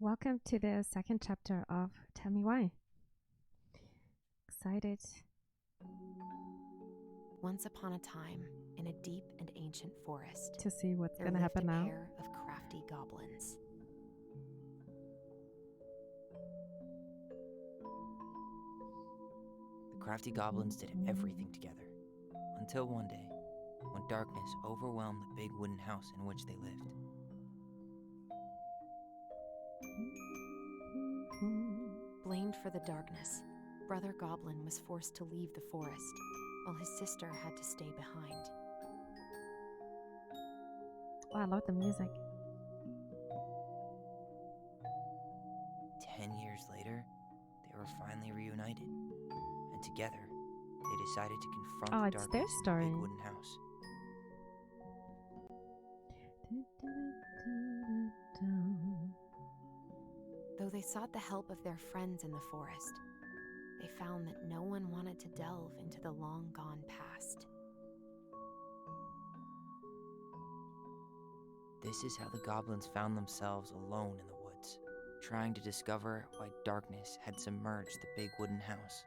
Welcome to the second chapter of Tell Me Why. Excited. Once upon a time, in a deep and ancient forest, To see what's there gonna lived happen a now. pair of crafty goblins. The crafty goblins did everything together, until one day, when darkness overwhelmed the big wooden house in which they lived. Blamed for the darkness, Brother Goblin was forced to leave the forest, while his sister had to stay behind. Oh, I love the music. 10 years later, they were finally reunited, and together, they decided to confront Oh, the it's their darkness in the story. big wooden house. Though they sought the help of their friends in the forest, they found that no one wanted to delve into the long-gone past. This is how the goblins found themselves alone in the woods, trying to discover why darkness had submerged the big wooden house.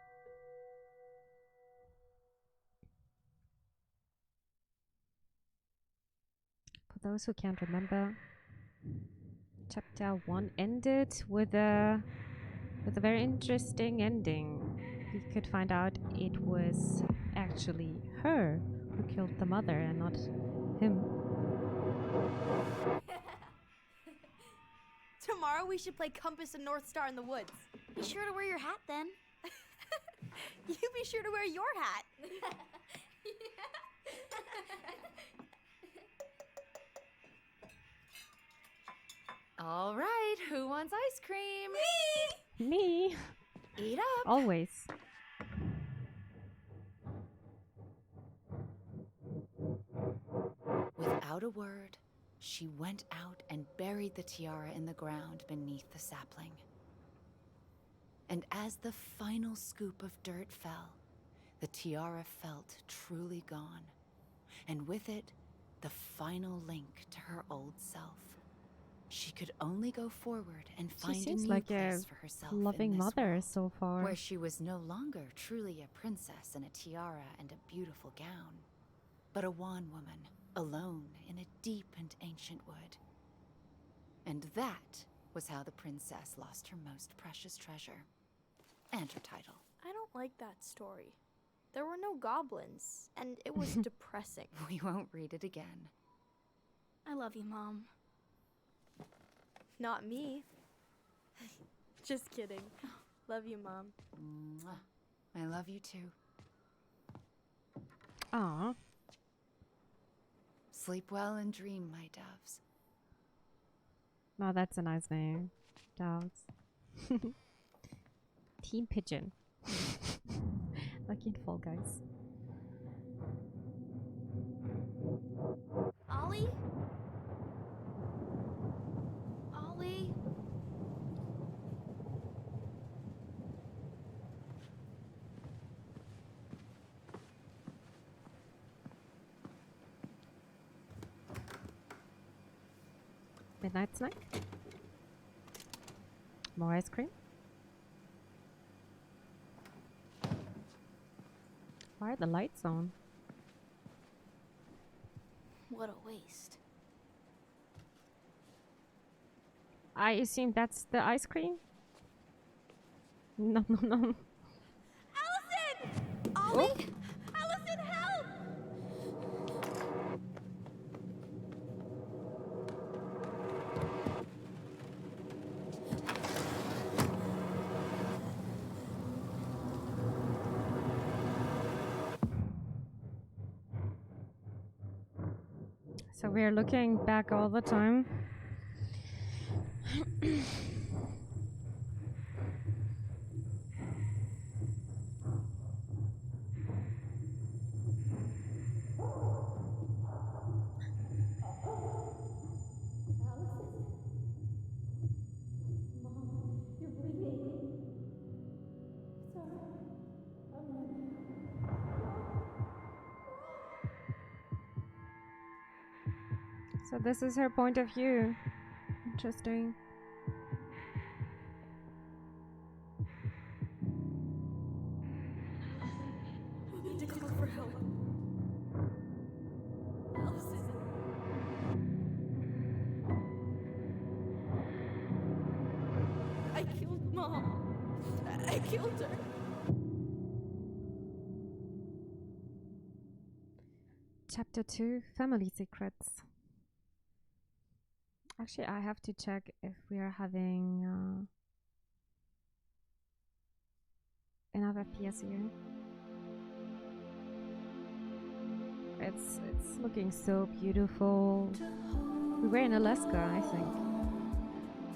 For those who can't remember, chapter 1 ended with a very interesting ending. We could find out it was actually her who killed the mother and not him. Tomorrow we should play Compass and North Star in the woods. Be sure to wear your hat then. You be sure to wear your hat. All right, who wants ice cream? Me! Eat up. Always. Without a word, she went out and buried the tiara in the ground beneath the sapling. And as the final scoop of dirt fell, the tiara felt truly gone, and with it, the final link to her old self. She could only go forward and She find a seems new like a place for herself in loving this mother world, so far. where she was no longer truly a princess in a tiara and a beautiful gown, but a wan woman, alone in a deep and ancient wood. And that was how the princess lost her most precious treasure, and her title. I don't like that story. There were no goblins, and it was depressing. We won't read it again. I love you, Mom. Not me. Just kidding. Love you, Mom. Mwah. I love you too. Aw. Sleep well and dream, my doves. No, that's a nice name. Doves. Team Pigeon. Like in Fall Guys. Ollie? Ollie? Midnight snack. More ice cream. Why are the lights on? What a waste. I assume that's the ice cream? No, no, no. Alyson! Ollie? Alyson, help! So we're looking back all the time. So this is her point of view. Interesting. Mom, I killed her. Chapter 2, Family Secrets. Actually, I have to check if we are having enough FPS here. It's looking so beautiful. We were in Alaska, I think,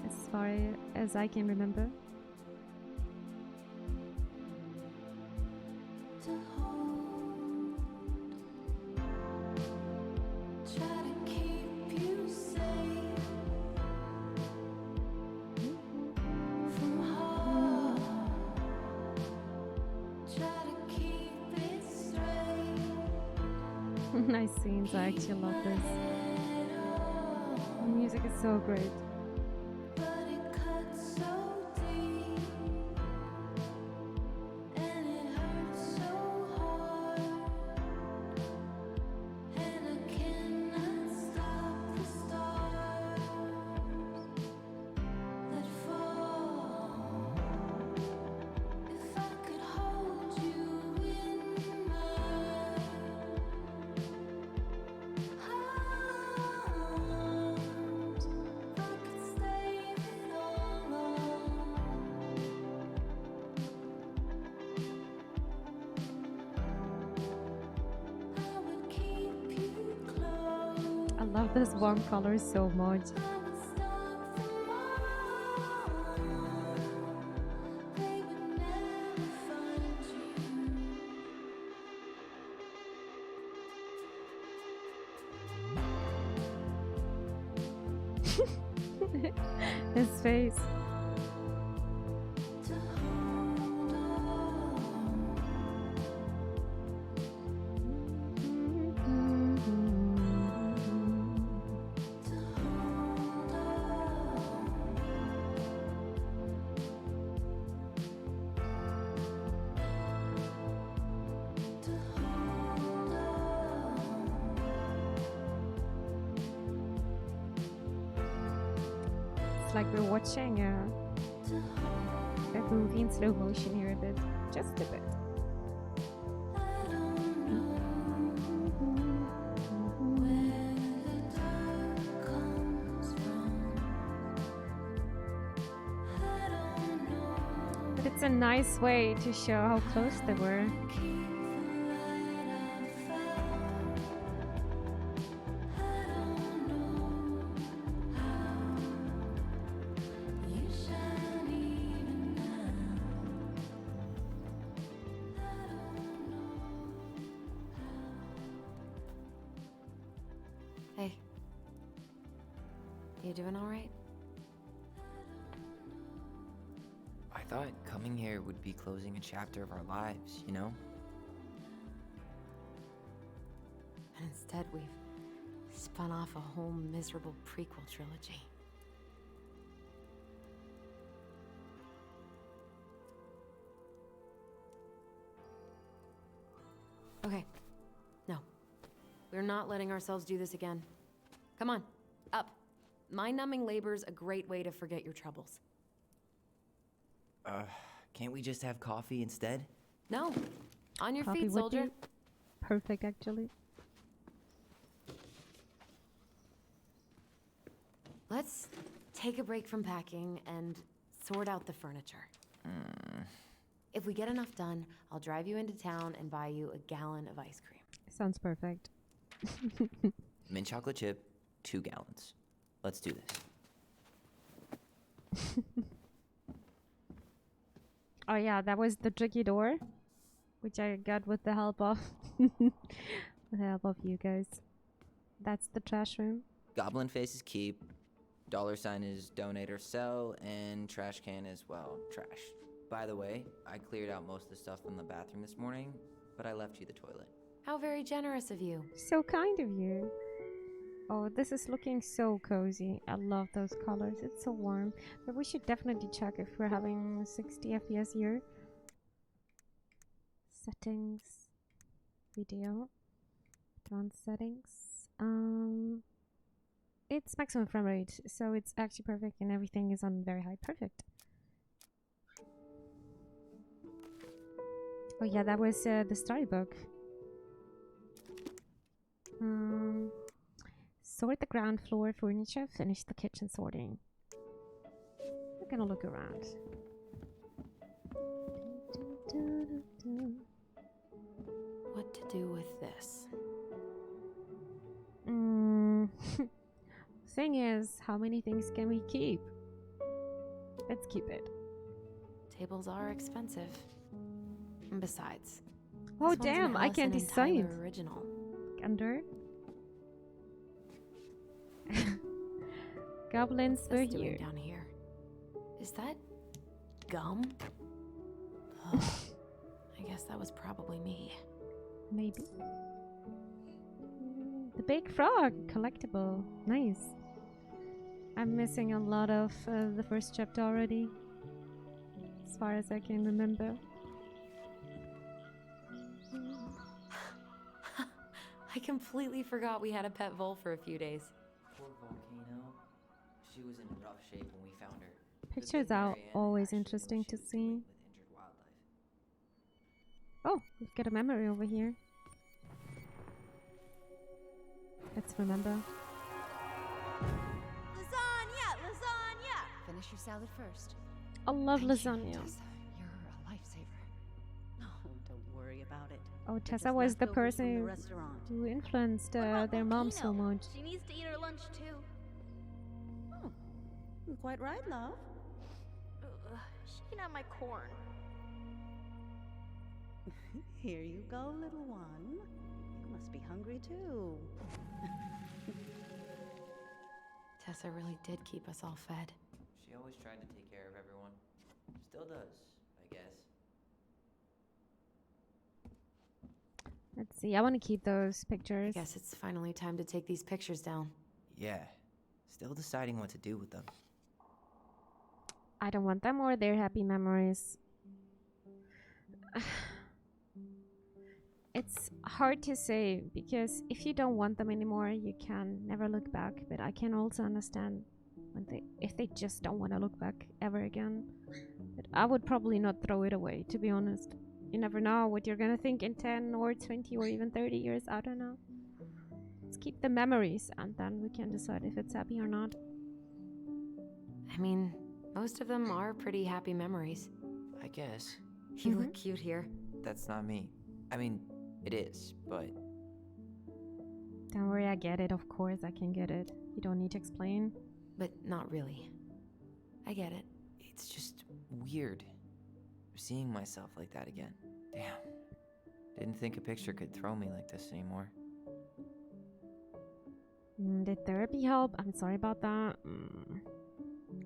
as far as I can remember. Nice scenes, I actually love this. The music is so great. I love this warm color so much. His face. It's like we're watching a movie in slow motion here a bit, just a bit. But it's a nice way to show how close they were. Hey. You doing all right? I thought coming here would be closing a chapter of our lives, you know? And instead, we've spun off a whole miserable prequel trilogy. Okay. No. We're not letting ourselves do this again. Come on, up. Mind-numbing labor's a great way to forget your troubles. Can't we just have coffee instead? No. On your Coffee feet, would soldier. be perfect, actually. Let's take a break from packing and sort out the furniture. If we get enough done, I'll drive you into town and buy you a gallon of ice cream. Sounds perfect. Mint chocolate chip, 2 gallons. Let's do this. Oh yeah, that was the tricky door, which I got with the help of with the help of you guys. That's the trash room. Goblin face is keep, $sign is donate or sell, and trash can is, well, trash. By the way, I cleared out most of the stuff from the bathroom this morning, but I left you the toilet. How very generous of you. So kind of you. Oh, this is looking so cozy. I love those colors. It's so warm. But we should definitely check if we're having 60 FPS here. Settings. Video. Advanced settings. It's maximum frame rate, so it's actually perfect and everything is on very high. Perfect. Oh yeah, that was the storybook. Sort the ground floor furniture, finish the kitchen sorting. We're gonna look around. What to do with this? Thing is, how many things can we keep? Let's keep it. Tables are expensive. And besides, Oh this one's an damn, I Alyson can't and decide. Tyler original. Under. Goblins What's were this doing here. down here? Is that gum? Ugh. I guess that was probably me. Maybe. The big frog, collectible. Nice. I'm missing a lot of the first chapter already. As far as I can remember. I completely forgot we had a pet vole for a few days. Poor Volcano. She was in rough shape when we found her. Pictures are always interesting to see. With injured wildlife. Oh, we've got a memory over here. Let's remember. Lasagna! Lasagna! Finish your salad first. I love Thank you, lasagna. Tessa. You're a lifesaver. No, don't worry about it. Oh, They're Tessa just was the leftovers from the person restaurant. who influenced What about their mom so Volcano? much. She needs to eat her lunch too. Oh, you're quite right, love. She can have my corn. Here you go, little one. You must be hungry too. Tessa really did keep us all fed. She always tried to take care of everyone. Still does, I guess. Let's see, I want to keep those I pictures. guess it's finally time to take these pictures down. Yeah. Still deciding what to do with them. I don't want them or their happy memories. It's hard to say because if you don't want them anymore, you can never look back. But I can also understand when if they just don't want to look back ever again. But I would probably not throw it away, to be honest. You never know what you're gonna think in 10 or 20 or even 30 years. I don't know. Let's keep the memories and then we can decide if it's happy or not. I mean, most of them are pretty happy memories. I guess. You look cute here. That's not me. I mean, it is, but Don't worry, I get it. Of course, I can get it. You don't need to explain. But not really. I get it. it's just weird. Seeing myself like that again. Damn. Didn't think a picture could throw me like this anymore. Did therapy help? I'm sorry about that.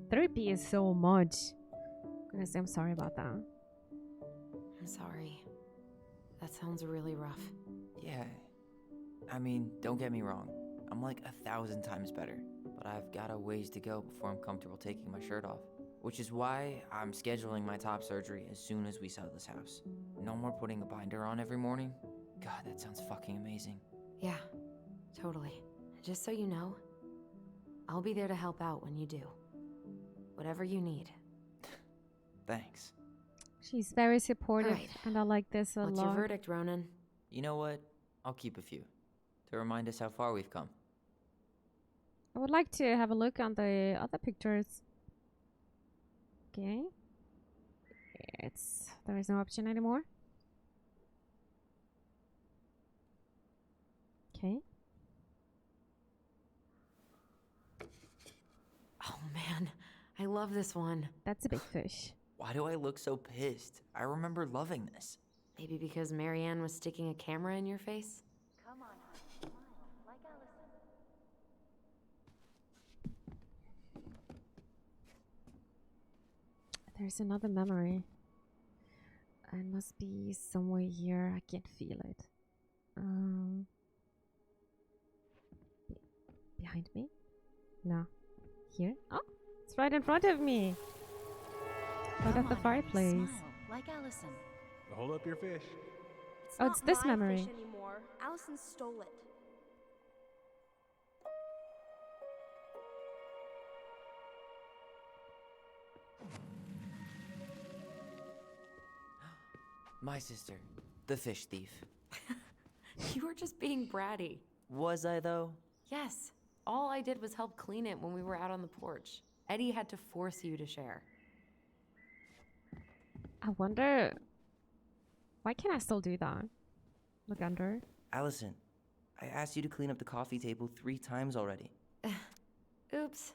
Therapy is so much. Goodness, I'm sorry about that. I'm sorry. That sounds really rough. Yeah. I mean, don't get me wrong. I'm like 1,000 times better. But I've got a ways to go before I'm comfortable taking my shirt off. Which is why I'm scheduling my top surgery as soon as we sell this house. No more putting a binder on every morning. God, that sounds fucking amazing. Yeah, totally. Just so you know, I'll be there to help out when you do. Whatever you need. Thanks. She's very supportive, Alright. and I like this a What's lot. your verdict, Ronan? You know what? I'll keep a few. To remind us how far we've come. I would like to have a look on the other pictures. Okay. There is no option anymore. Okay. Oh man, I love this one. That's a big fish. Why do I look so pissed? I remember loving this. Maybe because Marianne was sticking a camera in your face? Come on, smile like Alyson. There's another memory. It must be somewhere here. I can't feel it. Behind me? No. Here? Oh, it's right in front of me. Right Come at the on, fireplace. Smile like Alyson. Hold up your fish. Oh, not it's this my memory. fish anymore. Alyson stole it. My sister, the fish thief. You were just being bratty. Was I, though? Yes. All I did was help clean it when we were out on the porch. Eddie had to force you to share. I wonder... Why can't I still do that? Look under. Alyson, I asked you to clean up the coffee table 3 times already. Oops.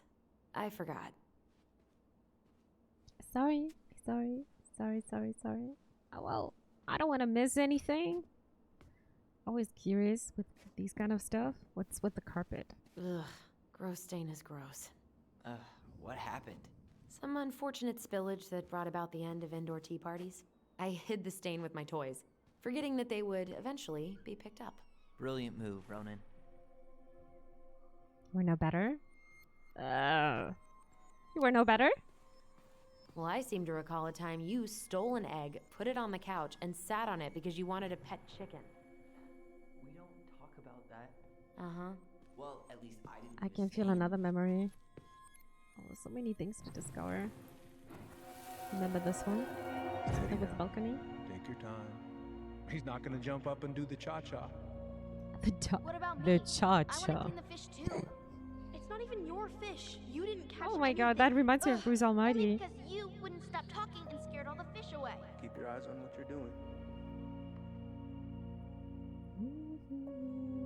I forgot. Sorry. Oh, well, I don't want to miss anything. Always curious with these kind of stuff. What's with the carpet? Ugh. Gross stain is gross. What happened? Some unfortunate spillage that brought about the end of indoor tea parties. I hid the stain with my toys, forgetting that they would eventually be picked up. Brilliant move, Ronan. We're no better? You were no better? Well, I seem to recall a time you stole an egg, put it on the couch, and sat on it because you wanted a pet chicken. We don't talk about that. Uh-huh. Well, at least I didn't. I can feel another memory. Oh, so many things to discover. Remember this one? Something with the balcony? Take your time. He's not gonna jump up and do the cha-cha. What about The me? cha-cha. I want to clean the fish too. It's not even your fish. You didn't catch Oh my god, that anything. reminds me of Bruce Only Almighty. because you wouldn't stop talking and scared all the fish away. Keep your eyes on what you're doing.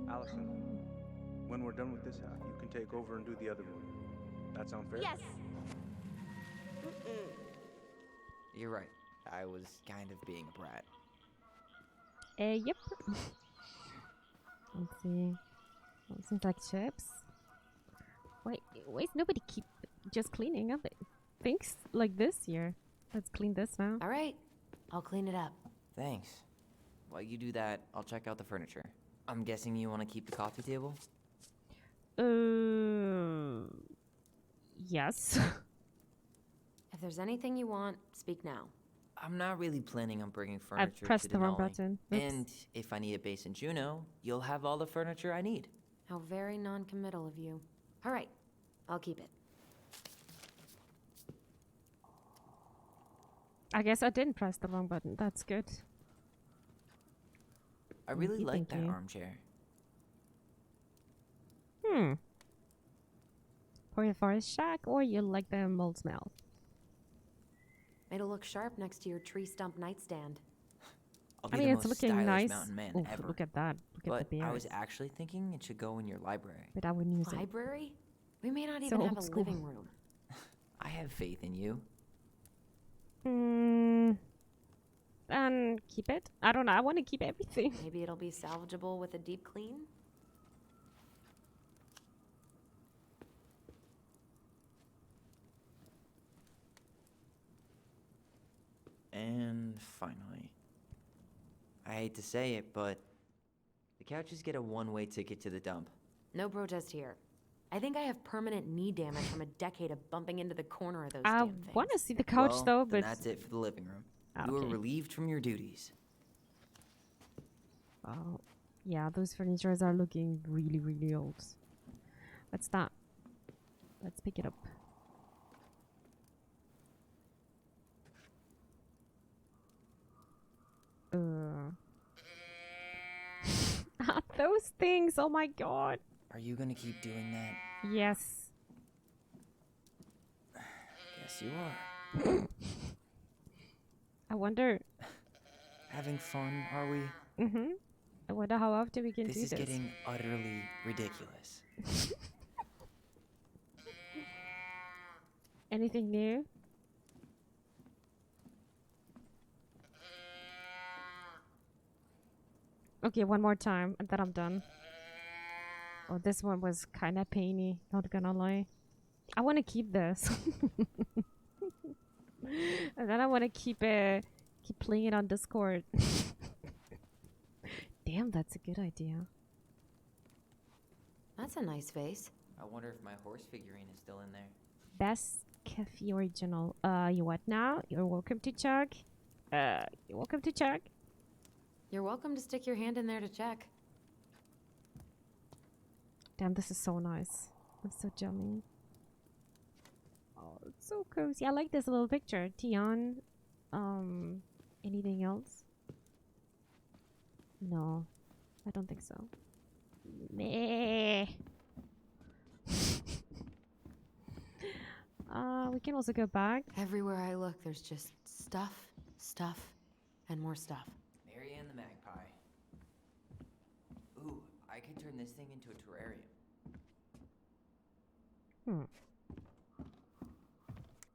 Alyson, when we're done with this half, you can take over and do the other one. That sound fair? Yes. You're right. I was kind of being a brat. Yep. Let's see. Oh, seems like chips. Wait, nobody keep just cleaning up things like this here. Let's clean this now. All right. I'll clean it up. Thanks. While you do that, I'll check out the furniture. I'm guessing you want to keep the coffee table? Yes. If there's anything you want, speak now. I'm not really planning on bringing I furniture pressed to the wrong Denali. button. Oops. And if I need a base in Juneau, you'll have all the furniture I need. How very non-committal of you. All right. I'll keep it. I guess I didn't press the wrong button. That's good. I really like Thank that you. armchair. For your forest shack, or you like the mold smell? It'll look sharp next to your tree stump nightstand. I'll I be mean, the it's most looking stylish nice. mountain man Oof, ever. look at that. Look at But the I bears. was actually thinking it should go in your library. But I wouldn't use it. Library? We may not So even have old a school. living room. I have faith in you. And keep it? I don't know. I want to keep everything. Maybe it'll be salvageable with a deep clean? And finally, I hate to say it, but the couches get a one-way ticket to the dump. No protest here. I think I have permanent knee damage from a decade of bumping into the corner of those I damn things. want to see the couch Well, though, then but that's it for the living room. Ah, You are okay. relieved from your duties. oh, yeah, those furnitures are looking really, really old. What's that? Let's pick it up. Those things! Oh my god! Are you gonna keep doing that? Yes. Yes, you are. I wonder. Having fun, are we? I wonder how often we can This do is this. getting utterly ridiculous. Anything new? Okay, one more time, and then I'm done. Oh, this one was kind of painy, not gonna lie. I want to keep this. And then I want to keep playing it on Discord. Damn, that's a good idea. That's a nice vase. I wonder if my horse figurine is still in there. Best Cafe Original. You what now? You're welcome to check. You're welcome to check. You're welcome to stick your hand in there to check. Damn, this is so nice. It's so yummy. Oh, it's so cozy. I like this little picture. Tion. Anything else? No, I don't think so. Meh. We can also go back. Everywhere I look, there's just stuff, stuff, and more stuff. Mary Ann the magpie. Ooh, I could turn this thing into a terrarium.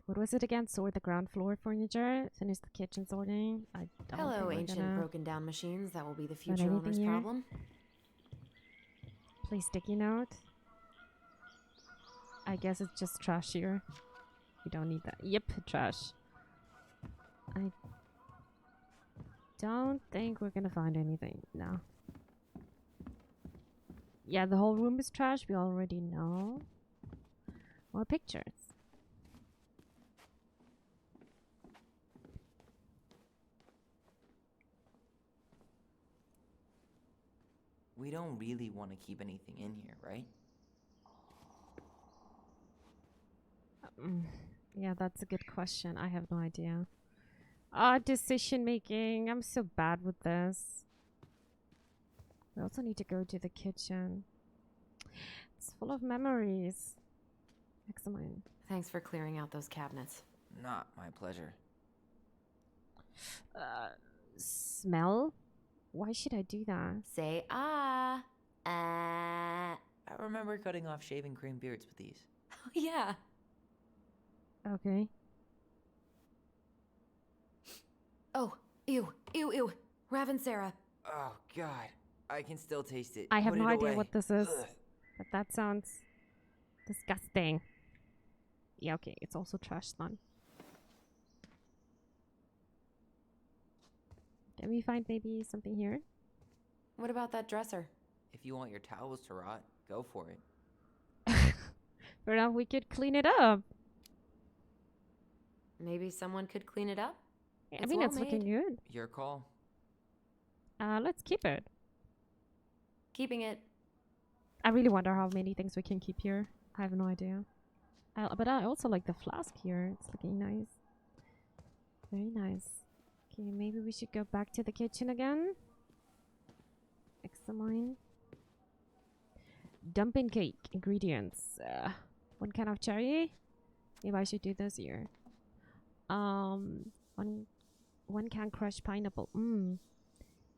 What was it again? Sort the ground floor furniture. Finish the kitchen sorting. I don't Hello, think we're ancient gonna broken down machines. That will be the find future anything owner's here? problem. Please sticky note. I guess it's just trash here. We don't need that. Yep, trash. I don't think we're gonna find anything. No. Yeah, the whole room is trash. We already know. More pictures. We don't really want to keep anything in here, right? Yeah, that's a good question. I have no idea. Decision making. I'm so bad with this. We also need to go to the kitchen. It's full of memories. Excellent. Thanks for clearing out those cabinets. Not my pleasure. Smell? Why should I do that? Say ah. I remember cutting off shaving cream beards with these. Oh, yeah. Okay. Oh, ew, ew, ew. Ravensara. Oh, God. I can still taste it. I have Put no it idea away. what this is. Ugh. But that sounds disgusting. Yeah, okay. It's also trash then. Can we find maybe something here? What about that dresser? If you want your towels to rot, go for it. Fair enough, we could clean it up. Maybe someone could clean it up? I It's mean, well it's looking good. Your call. Let's keep it. Keeping it. I really wonder how many things we can keep here. I have no idea. But I also like the flask here. It's looking nice. Very nice. Okay, maybe we should go back to the kitchen again. Excellent. Dumping cake. Ingredients. 1 can of cherry. Maybe I should do this here. One can crushed pineapple.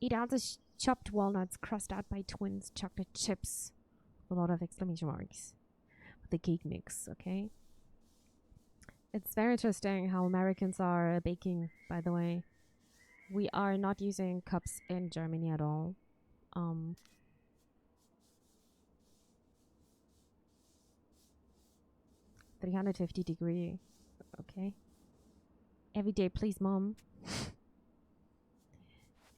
8 ounces chopped walnuts crossed out by twins chocolate chips. A lot of exclamation marks. The cake mix, okay? It's very interesting how Americans are baking, by the way. We are not using cups in Germany at all. 350 degree. Okay. Every day, please, Mom.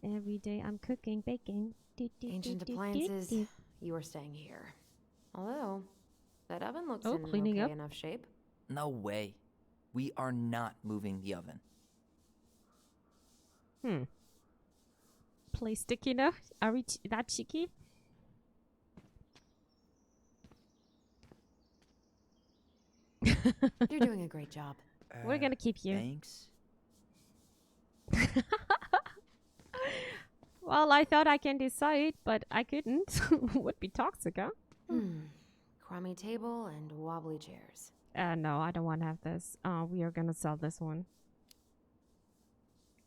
Every day I'm cooking, baking. Ancient appliances. You are staying here. Although, that oven looks in cleaning okay up. enough shape. No way. We are not moving the oven. Play sticky enough? Are we that cheeky? You're doing a great job. We're gonna keep you. Thanks. Well, I thought I can decide, but I couldn't. Would be toxic, huh? Crummy table and wobbly chairs. No, I don't want to have this. We are gonna sell this one.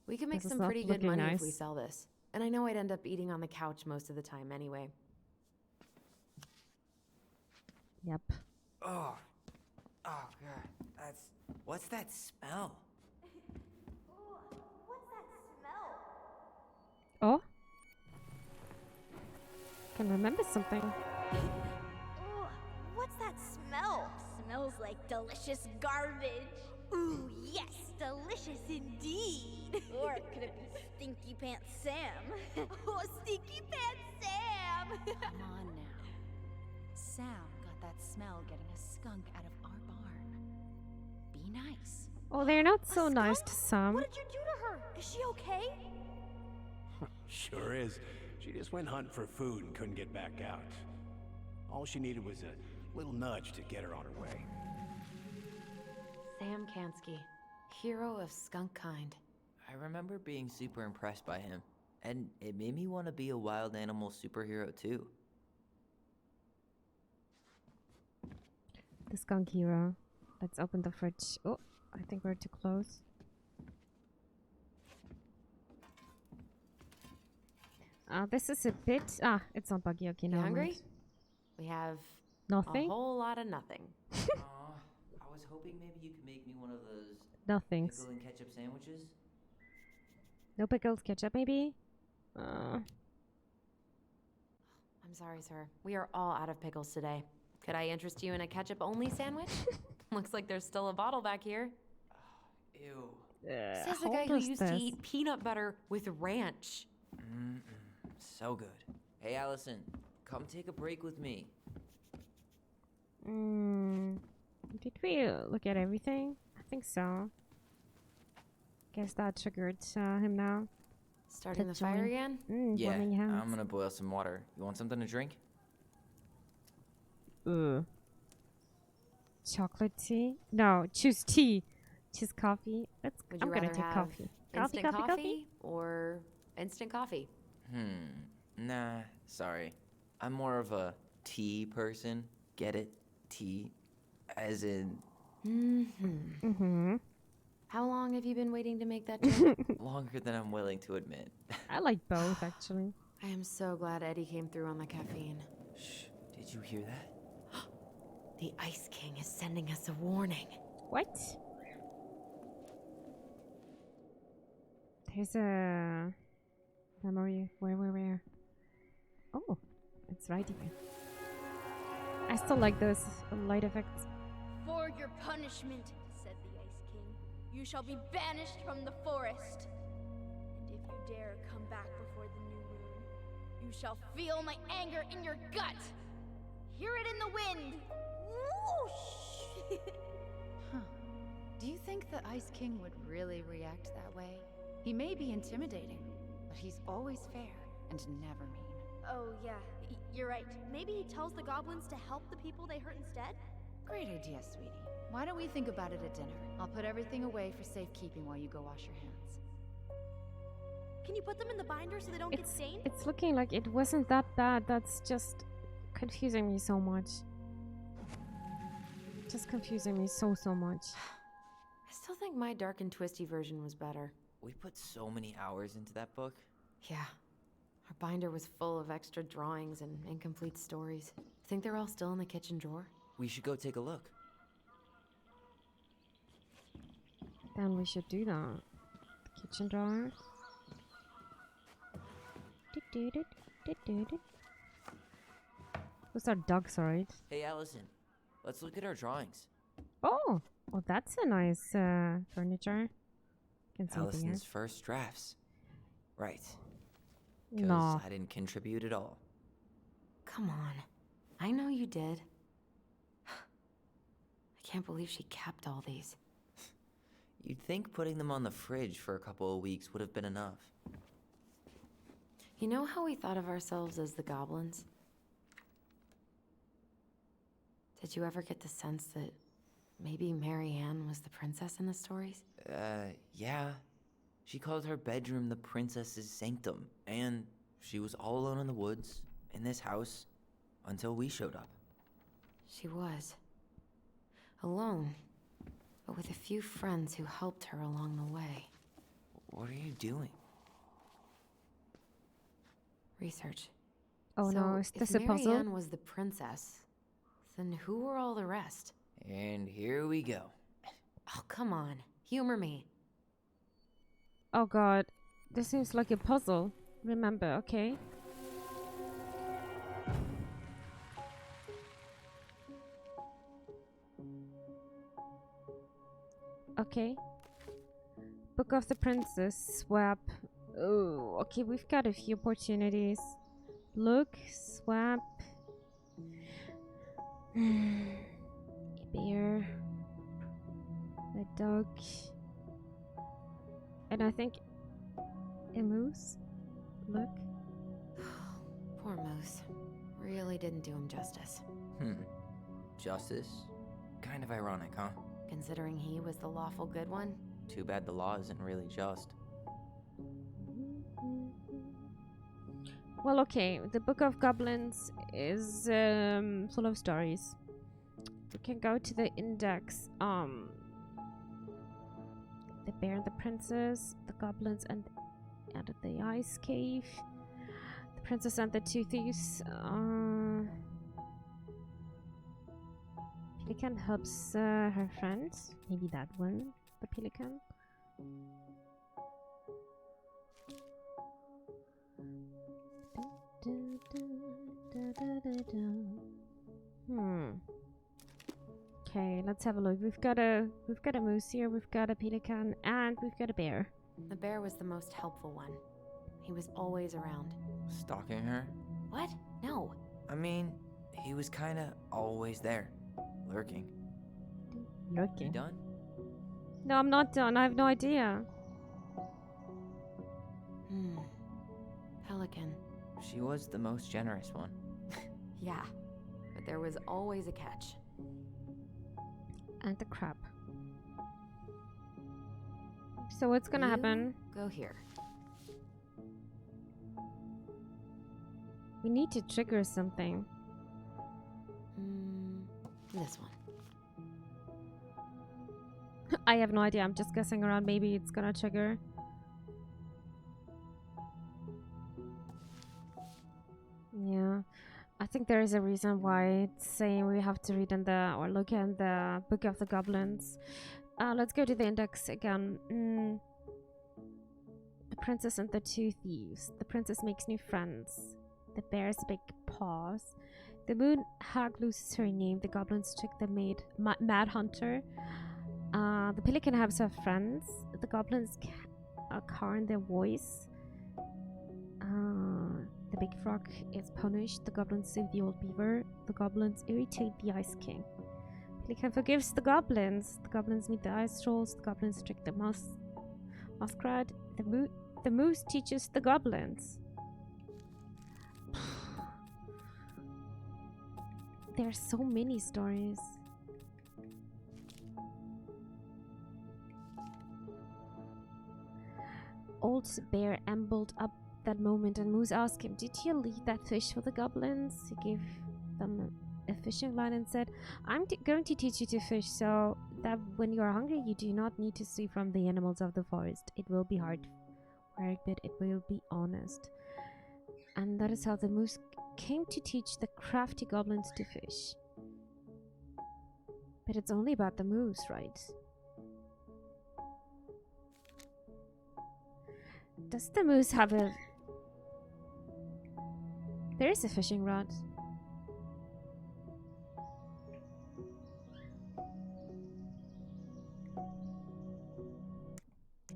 We could make This is some not pretty good looking money if we nice. sell this. And I know I'd end up eating on the couch most of the time anyway. Yep. Oh. Oh, God. What's that smell? What's that smell? Oh? Can remember something. Ugh, what's that smell? Smells like delicious garbage. Ooh, yes, delicious indeed. Or could it be Stinky Pants Sam? Oh, Stinky Pants Sam! Come on now. Sam got that smell getting a skunk out of our barn. Be nice. Oh, they're not so A nice skunk? to some. What did you do to her? Is she okay? Sure is. She just went hunting for food and couldn't get back out. All she needed was a little nudge to get her on her way. Sam Kansky, hero of skunk kind. I remember being super impressed by him. And it made me want to be a wild animal superhero too. The skunk hero. Let's open the fridge. Oh, I think we're too close. This is a bit... it's not buggy. Okay, You no. hungry? We have Nothing? a whole lot of nothing. I was hoping maybe you could make me one of those Nothings. pickle and ketchup sandwiches. No pickles, ketchup maybe? I'm sorry, sir. We are all out of pickles today. Could I interest you in a ketchup-only sandwich? Looks like there's still a bottle back here. Ew. Says the guy who used to eat peanut butter with ranch. So good. Hey, Alyson, come take a break with me. Did we look at everything? I think so. Guess that triggered him now. Starting the fire again? Yeah, warming hands. I'm gonna boil some water. You want something to drink? Chocolate tea? No, choose tea. Choose coffee. Would I'm you gonna rather take have coffee. instant Coffee. coffee or instant coffee? Nah, sorry. I'm more of a tea person. Get it? Tea. As in... How long have you been waiting to make that joke? longer than I'm willing to admit. I like both, actually. I am so glad Eddie came through on the caffeine. Shh, did you hear that? The Ice King is sending us a warning. What? There's a memory. Where? Oh, it's right here. I still like those light effects. For your punishment, said the Ice King, you shall be banished from the forest. And if you dare come back before the new moon, you shall feel my anger in your gut. Hear it in the wind. Whoosh! Do you think the Ice King would really react that way? He may be intimidating, but he's always fair and never mean. Oh, yeah, you're right. Maybe he tells the goblins to help the people they hurt instead? Great idea, sweetie. Why don't we think about it at dinner? I'll put everything away for safekeeping while you go wash your hands. Can you put them in the binder so they don't get stained? It's looking like it wasn't that bad. That's just confusing me so much. Just confusing me so much. I still think my dark and twisty version was better. We put so many hours into that book. Yeah. Our binder was full of extra drawings and incomplete stories. Think they're all still in the kitchen drawer? We should go take a look. Then we should do that. The kitchen drawer. Those are dogs, right? Hey, Alyson, let's look at our drawings. Oh, that's a nice furniture. Can see it here. Alyson's first drafts. Right. No. Because I didn't contribute at all. Come on. I know you did. I can't believe she kept all these. You'd think putting them on the fridge for a couple of weeks would have been enough. You know how we thought of ourselves as the goblins? Did you ever get the sense that maybe Marianne was the princess in the stories? Yeah. She called her bedroom the princess's sanctum, and she was all alone in the woods, in this house, until we showed up. She was. Alone, but with a few friends who helped her along the way. What are you doing? Research. Oh So no, is this if a puzzle? Marianne was the princess, then who were all the rest? And here we go. Oh, come on. Humor me. Oh god, this seems like a puzzle. Remember, okay? Okay. Book of the Princess, swap. Oh, okay, we've got a few opportunities. Look, swap. A bear. A dog. And I think a moose. Look. Poor Moose. Really didn't do him justice. Justice? Kind of ironic, huh? Considering he was the lawful good one. Too bad the law isn't really just. Well, okay. The Book of Goblins is full of stories. We can go to the index. The Bear and the Princess, the Goblins and the Ice Cave, the Princess and the Two Thieves. Pelican helps her friends. Maybe that one, the Pelican. Okay, let's have a look. We've got a moose here, we've got a pelican, and we've got a bear. The bear was the most helpful one. He was always around. Stalking her? What? No. I mean, he was kinda always there. Lurking. Lurking? You done? No, I'm not done. I have no idea. Pelican. She was the most generous one. Yeah, but there was always a catch. And the crab. So what's gonna happen? Go here. We need to trigger something. This one. I have no idea. I'm just guessing around. Maybe it's gonna trigger. Yeah. I think there is a reason why it's saying we have to read in the or look in the Book of the Goblins. Let's go to the index again. The Princess and the Two Thieves. The princess makes new friends. The bear's big paws. The moon hag loses her name. The goblins trick the mad hunter. The pelican has her friends. The goblins carn their voice. The big frog is punished. The goblins save the old beaver. The goblins irritate the Ice King. Pelican forgives the goblins. The goblins meet the ice trolls. The goblins trick the muskrat. The moose teaches the goblins. There are so many stories. Old Bear ambled up that moment and Moose asked him, "Did you leave that fish for the goblins?" He gave them a fishing line and said, "I'm going to teach you to fish so that when you are hungry you do not need to steal from the animals of the forest. It will be hard work, but it will be honest." And that is how the Moose came to teach the crafty goblins to fish. But it's only about the moose, right? Does the moose have a... There is a fishing rod.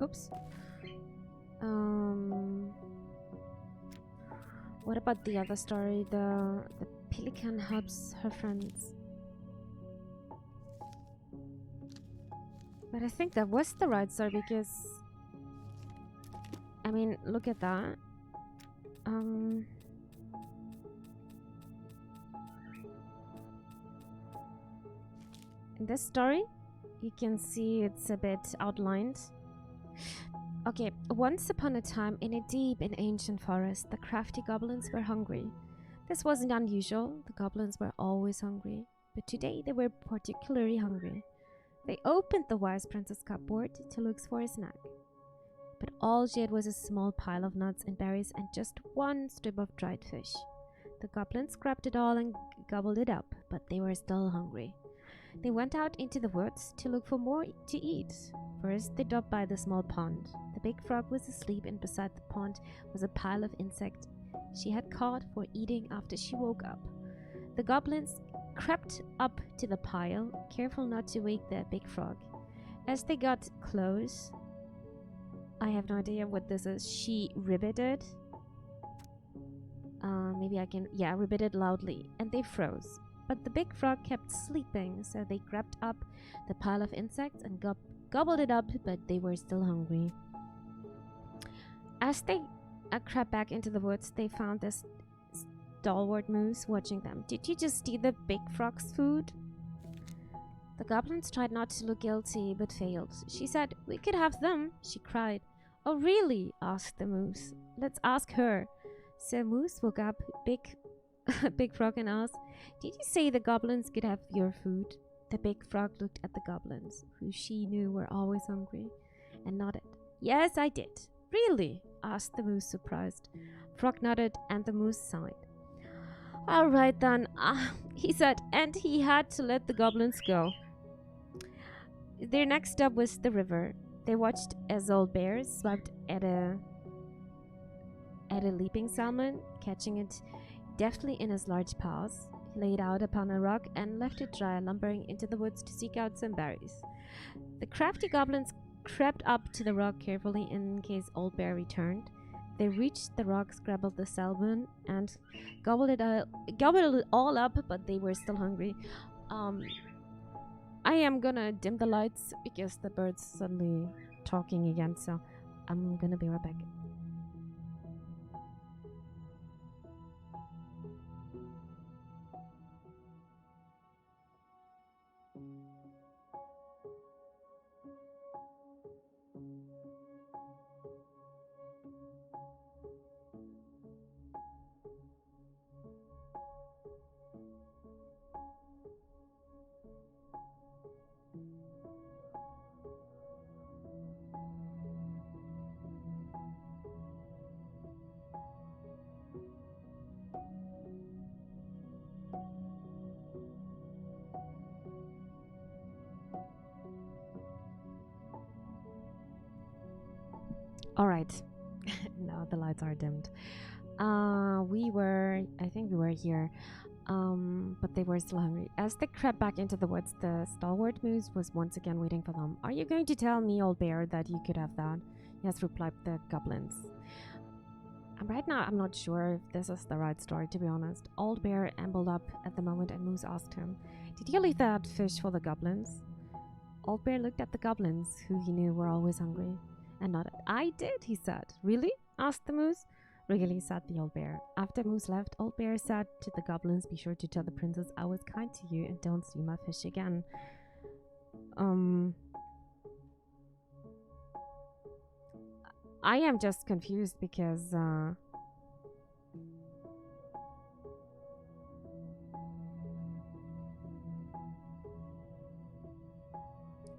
Oops. What about the other story? The pelican helps her friends. But I think that was the right story because... I mean, look at that. In this story, you can see it's a bit outlined. Okay, once upon a time, in a deep and ancient forest, the crafty goblins were hungry. This wasn't unusual, the goblins were always hungry, but today they were particularly hungry. They opened the wise prince's cupboard to look for a snack. But all she had was a small pile of nuts and berries and just one strip of dried fish. The goblins grabbed it all and gobbled it up, but they were still hungry. They went out into the woods to look for more to eat. First, they stopped by the small pond. The big frog was asleep, and beside the pond was a pile of insects she had caught for eating after she woke up. The goblins crept up to the pile, careful not to wake the big frog. As they got close, I have no idea what this is. She ribbited. Maybe I can... Yeah, ribbited loudly, and they froze. But the big frog kept sleeping, so they grabbed up the pile of insects and gobbled it up, but they were still hungry. As they crept back into the woods, they found this stalwart moose watching them. "Did you just steal the big frog's food?" The goblins tried not to look guilty, but failed. She said, "We could have them," she cried. "Oh, really?" asked the moose. "Let's ask her." So Moose woke up, Big Frog, and asked, "Did you say the goblins could have your food?" The big frog looked at the goblins, who she knew were always hungry, and nodded. "Yes, I did." "Really?" asked the moose, surprised. Frog nodded, and the moose sighed. "All right then," he said, and he had to let the goblins go. Their next stop was the river. They watched as Old Bear swiped at a leaping salmon, catching it deftly in his large paws. He laid out upon a rock and left it dry, lumbering into the woods to seek out some berries. The crafty goblins crept up to the rock carefully in case Old Bear returned. They reached the rock, scrabbled the salmon, and gobbled it all up, but they were still hungry. I am gonna dim the lights because the bird's suddenly talking again, so I'm gonna be right back. All right. Now the lights are dimmed. I think we were here. But they were still hungry. As they crept back into the woods, the stalwart moose was once again waiting for them. "Are you going to tell me, Old Bear, that you could have that?" "Yes," replied the goblins. Right now, I'm not sure if this is the right story, to be honest. Old Bear ambled up at the moment, and Moose asked him, "Did you leave that fish for the goblins?" Old Bear looked at the goblins, who he knew were always hungry, and nodded. "I did," he said. "Really?" asked the moose. "Really," said the Old Bear. After Moose left, Old Bear said to the goblins, "Be sure to tell the princess I was kind to you and don't steal my fish again." I am just confused because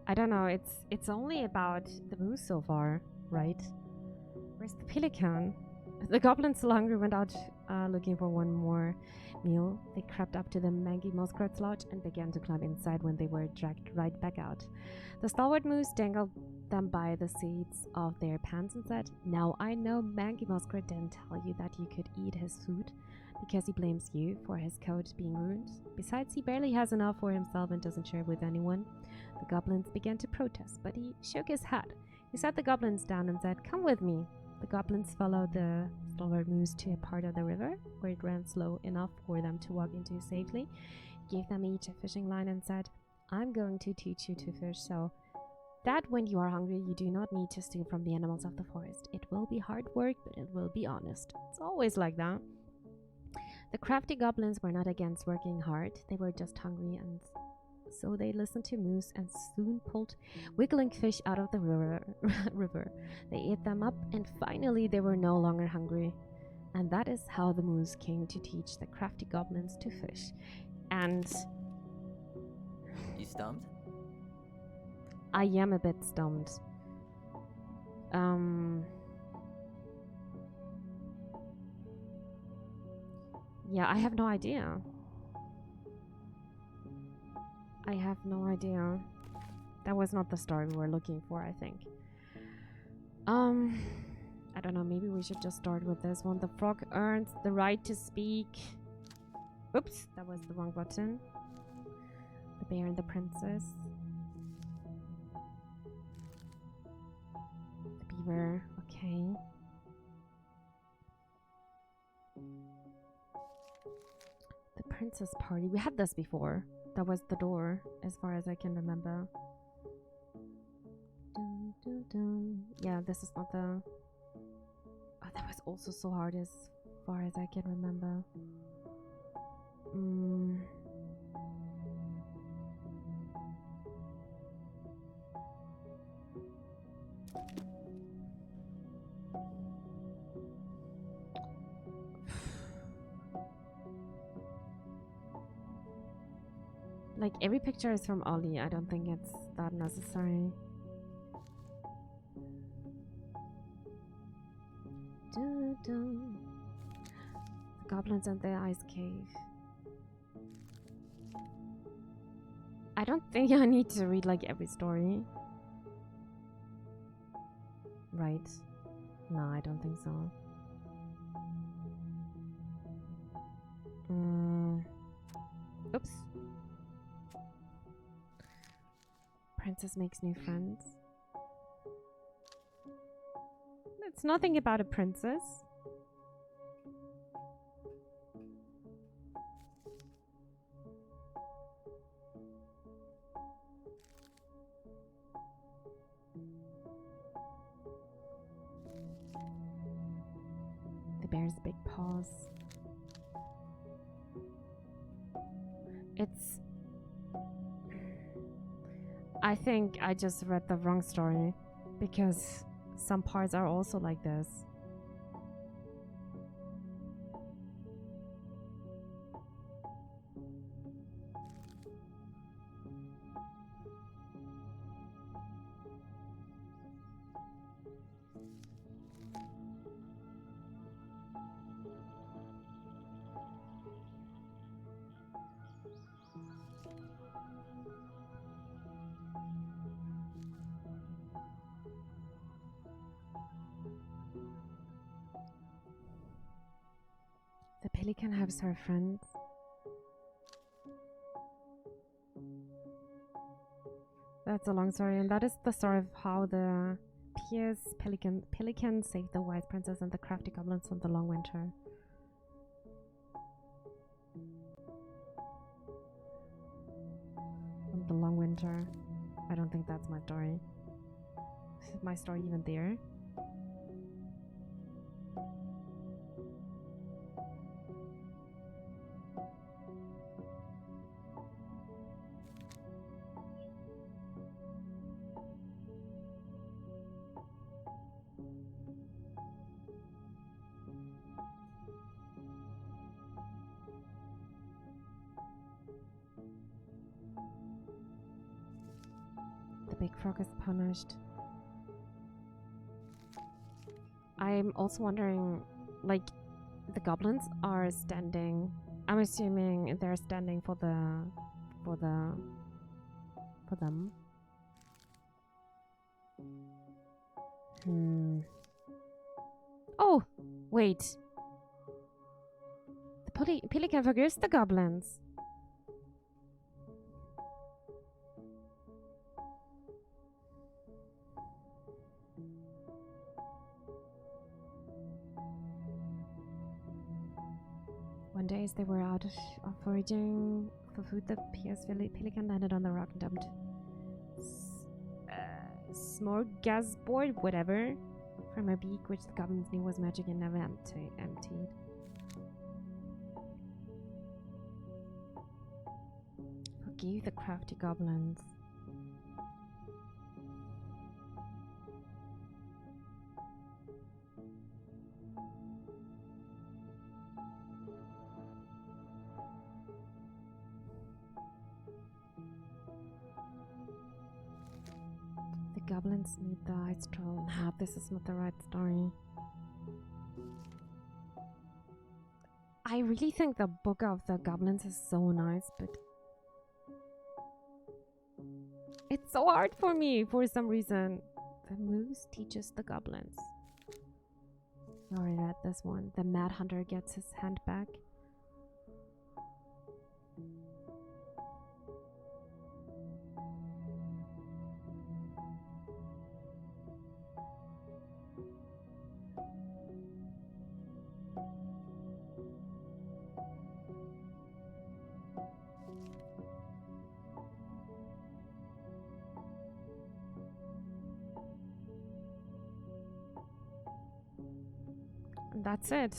I don't know, it's only about the moose so far, right? Where's the pelican? The goblins still hungry went out looking for one more meal. They crept up to the mangy muskrat's lodge and began to climb inside when they were dragged right back out. The stalwart moose dangled them by the seats of their pants and said, "Now I know Mangy Muskrat didn't tell you that you could eat his food because he blames you for his coat being ruined. Besides, he barely has enough for himself and doesn't share with anyone." The goblins began to protest, but he shook his head. He sat the goblins down and said, "Come with me." The goblins followed the stalwart moose to a part of the river where it ran slow enough for them to walk into safely. He gave them each a fishing line and said, "I'm going to teach you to fish so that when you are hungry, you do not need to steal from the animals of the forest. It will be hard work, but it will be honest." It's always like that. The crafty goblins were not against working hard. They were just hungry, and so they listened to Moose and soon pulled wiggling fish out of the river. They ate them up, and finally they were no longer hungry. And that is how the Moose came to teach the crafty goblins to fish. And You stumped? I am a bit stumped. Yeah, I have no idea. I have no idea. That was not the story we were looking for, I think. I don't know, maybe we should just start with this one. The frog earns the right to speak. Oops, that was the wrong button. The bear and the princess. The beaver, okay. The princess party. We had this before. That was the door, as far as I can remember. Dun, dun, dun. Yeah, this is not the... Oh, that was also so hard as far as I can remember. Like, every picture is from Ollie. I don't think it's that necessary. The goblins and the ice cave. I don't think I need to read like every story. Right? No, I don't think so. Oops. Princess makes new friends. It's nothing about a princess. The bear's big paws. It's... I think I just read the wrong story, because some parts are also like this. The pelican has her friends. That's a long story, and that is the story of how the pious pelican saved the wise princess and the crafty goblins from the long winter. From the long winter. I don't think that's my story. Is my story even there? The big frog is punished. I'm also wondering, like, the goblins are standing. I'm assuming they're standing for them. Oh, wait. The pelican forgives the goblins. One day, as they were out of foraging for food, the pious pelican landed on the rock and dumped smorgasbord, whatever, from a beak which the goblins knew was magic and never emptied. Forgive the crafty goblins. Goblins meet the ice troll. Nah, this is not the right story. I really think the book of the goblins is so nice, but it's so hard for me for some reason. The moose teaches the goblins. You already read this one. The mad hunter gets his hand back. That's it.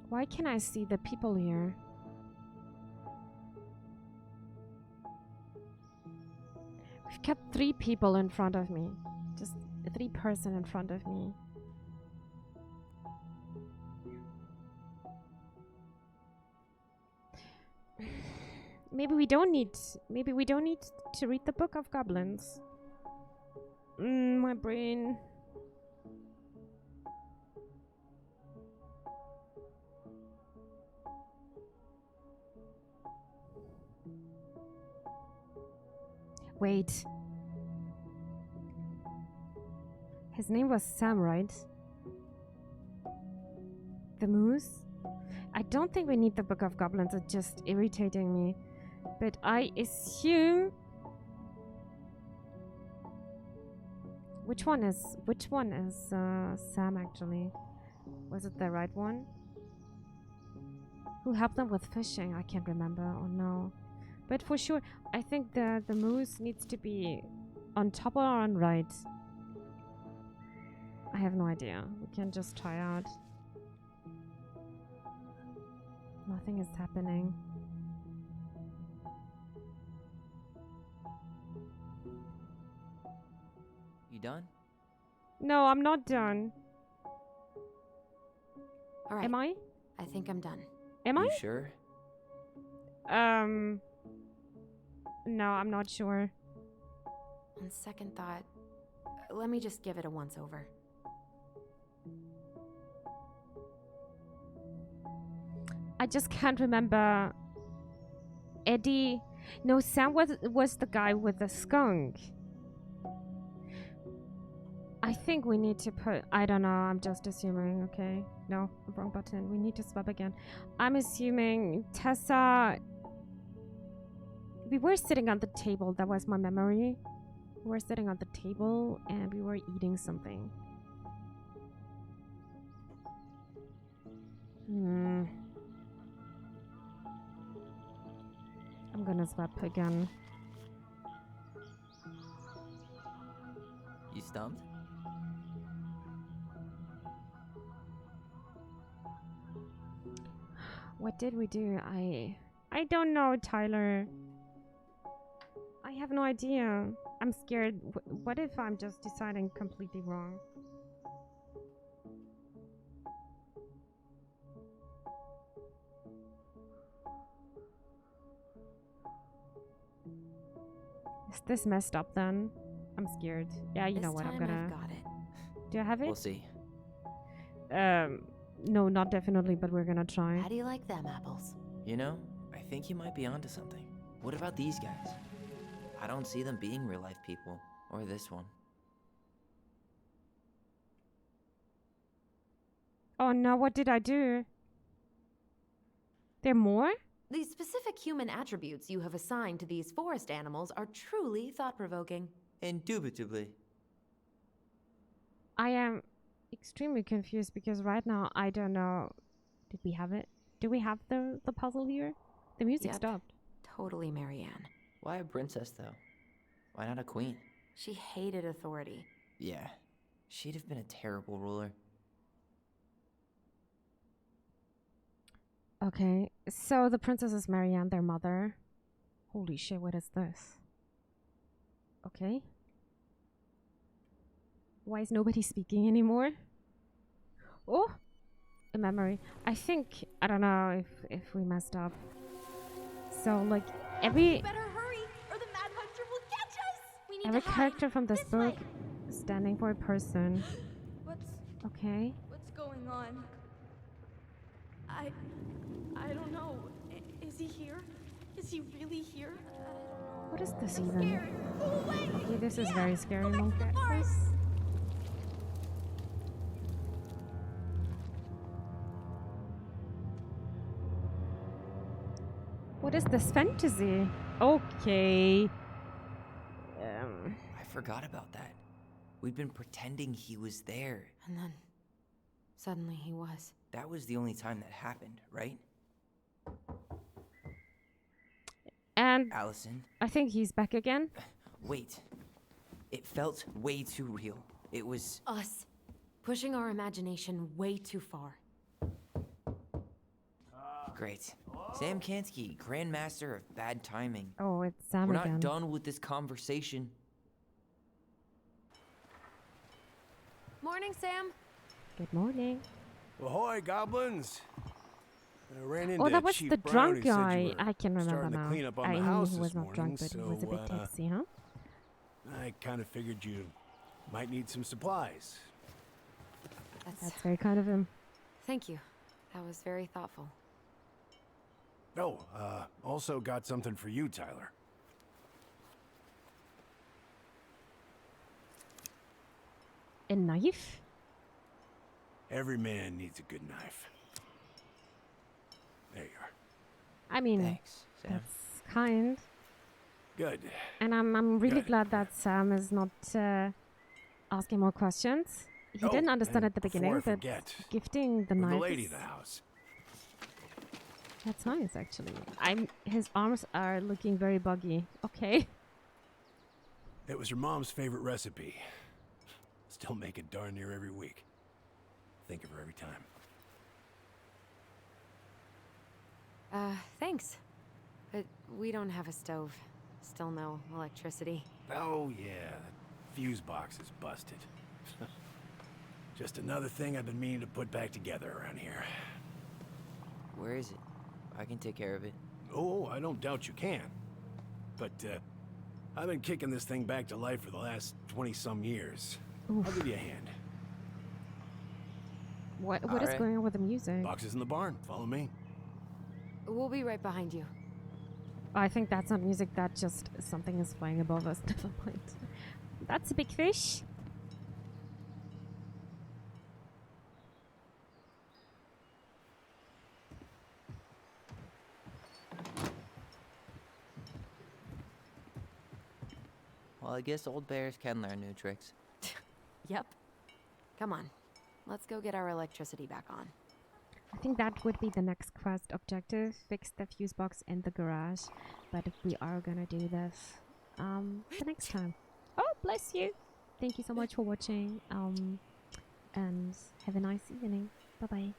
Why can't I see the people here? We've kept 3 people in front of me. Just 3 person in front of me. Maybe we don't need to read the Book of Goblins. My brain. Wait. His name was Sam, right? The moose? I don't think we need the Book of Goblins. It's just irritating me. But I assume... Which one is Sam, actually? Was it the right one? Who helped them with fishing? I can't remember. Oh no. But for sure, I think the moose needs to be on top or on right. I have no idea. We can just try out. Nothing is happening. You done? No, I'm not done. All right. Am I? I think I'm done. Am I? You sure? No, I'm not sure. On second thought, let me just give it a once-over. I just can't remember. Eddie. No, Sam was the guy with the skunk. I think we need to put... I don't know, I'm just assuming, okay? No, wrong button. We need to swap again. I'm assuming Tessa... We were sitting on the table, that was my memory. We were sitting on the table and we were eating something. I'm gonna swap again. You stumped? What did we do? I don't know, Tyler. I have no idea. I'm scared. What if I'm just deciding completely wrong? Is this messed up then? I'm scared. Yeah, you know what, I'm gonna... I've got it. Do I have it? We'll see. No, not definitely, but we're gonna try. How do you like them apples? You know, I think you might be onto something. What about these guys? I don't see them being real-life people. Or this one. Oh no, what did I do? There more? The specific human attributes you have assigned to these forest animals are truly thought-provoking. Indubitably. I am extremely confused because right now I don't know. Did we have it? Do we have the puzzle here? The music Yep. stopped. Totally Marianne. Why a princess, though? Why not a queen? She hated authority. Yeah. She'd have been a terrible ruler. Okay, so the princess is Marianne, their mother. Holy shit, what is this? Okay. Why is nobody speaking anymore? Oh! A memory. I think, I don't know if we messed up. So, like, every... Better hurry, or the Mad Hunter will catch us! We need Every to hide. character from this book way. is standing for a person. Okay. What's going on? I don't know. Is he here? Is he really here? What is this I'm even? scared. Go away. Okay, this is Yeah, very scary, go back to Monkey. the forest. What is this fantasy? Okay. I forgot about that. We'd been pretending he was there. And then, suddenly he was. That was the only time that happened, right? And Alyson, I think he's back again. wait. It felt way too real. It was... Us. Pushing our imagination way too far. Great. Sam Kansky, Grandmaster of Bad Timing. Oh, it's Sam We're again. not done with this conversation. Morning, Sam. Good morning. Ahoy, goblins! I ran into Oh, that was Chief the Brown, drunk who said guy. you were I can remember starting to now. clean up on I the knew house he was this not drunk, morning, but he was a bit so, tipsy, huh? I kind of figured you might need some supplies. That's very kind of him. Thank you. That was very thoughtful. Oh, also got something for you, Tyler. A knife? Every man needs a good knife. There you are. I mean, Thanks, Sam. that's kind. Good. And I'm really Good. glad that Sam is not asking more questions. He didn't understand and at the before beginning I that forget, gifting the the knife lady is, of the house. that's nice, actually. His arms are looking very buggy. Okay. It was her mom's favorite recipe. Still make it darn near every week. Think of her every time. Thanks. But we don't have a stove. Still no electricity. Oh yeah, that fuse box is busted. Just another thing I've been meaning to put back together around here. Where is it? I can take care of it. Oh, I don't doubt you can. But, I've been kicking this thing back to life for the last 20-some years. Oof. I'll give you a hand. What is Alright. going on with the music? Boxes in the barn. Follow me. We'll be right behind you. I think that's not music, that just something is flying above us. Never mind. That's a big fish. Well, I guess old bears can learn new tricks. Yep. Come on. Let's go get our electricity back on. I think that would be the next quest objective. Fix the fuse box in the garage. But we are gonna do this the next time. Oh, bless you. Thank you so much for watching. And have a nice evening. Bye bye.